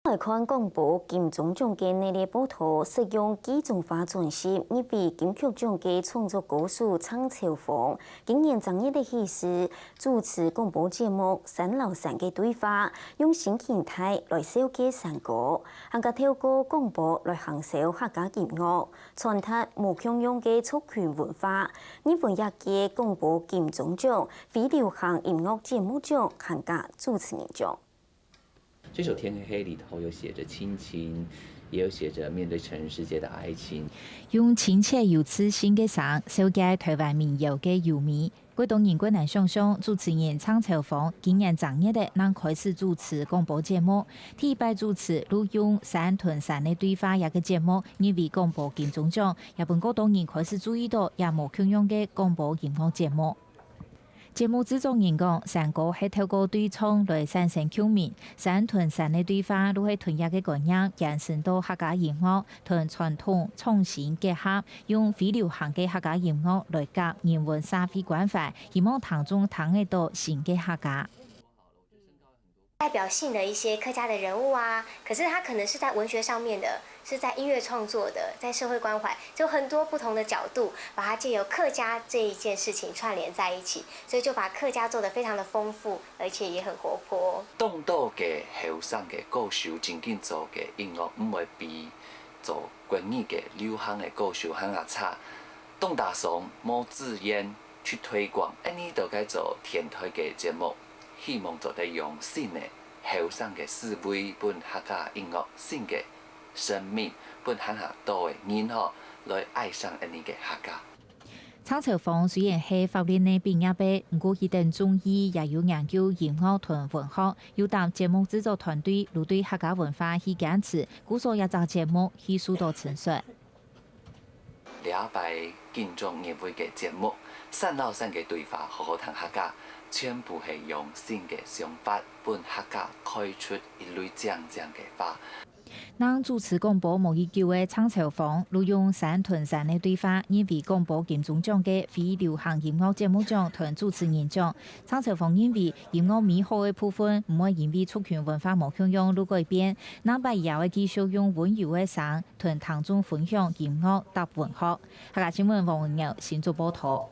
来看广播金钟奖嘅内列报道，使用几种化专辑，一位金曲奖嘅创作歌手苍秋凤，今年正月的喜事主持广播节目《三老三嘅对话》，用新形态来授给山歌，还个透过广播来享受客家音乐，传达无共用嘅族群文化。日本业嘅广播金钟奖非流行音乐节目奖客家主持人奖。这首《天黑黑》里头有写着亲情，也有写着面对成人世界的爱情。用亲切又磁性嘅声，授给台湾民谣嘅优美。广东人难想象，主持人苍秋凤今年正月的能开始主持广播节目，第一摆主持录用山屯山的对话一个节目，因为广播金钟奖，也本广东人开始注意到也无共用嘅广播音乐节目。节目制作人讲，山歌係透過對唱來產生共鳴，山屯山的對話都係同一嘅概念，延伸到客家音樂同傳統創新結合，用非流行嘅客家音樂來夾人文社會關懷，希望當中談得到新嘅客家。代表性的一些客家的人物啊，可是他可能是在文学上面的，是在音乐创作的，在社会关怀，就很多不同的角度，把它借由客家这一件事情串联在一起，所以就把客家做得非常的丰富，而且也很活泼。当到嘅后生嘅歌手真正做嘅音乐，唔会比做国语嘅流行嘅歌手还要差。董大松冇自烟去推广，你就该做天台嘅节目。希望做得用新嘅後生嘅思維，本客家音樂新嘅生命，本客家多嘅人嗬，來愛上呢個客家。蒼秋鳳雖然係法律嘅畢業畢，不過佢哋中醫也有研究音樂同文學，有擔節目製作團隊，如對客家文化去堅持，故所一集節目去疏導陳述。兩擺金鐘年會嘅節目，三老三嘅對話，好好談客家。全部係用新嘅想法，本客家開出一類正嘅花。當主持廣播無依舊嘅蒼秋鳳，錄用山屯山嘅對話，因為廣播金鐘獎嘅非流行音樂節目獎同主持人獎。蒼秋鳳認為音樂美好嘅部分唔會因為族群文化無共用而改變，能把以後嘅繼續用溫柔嘅聲同聽眾分享音樂搭文學。客家新聞黃文耀新竹報道。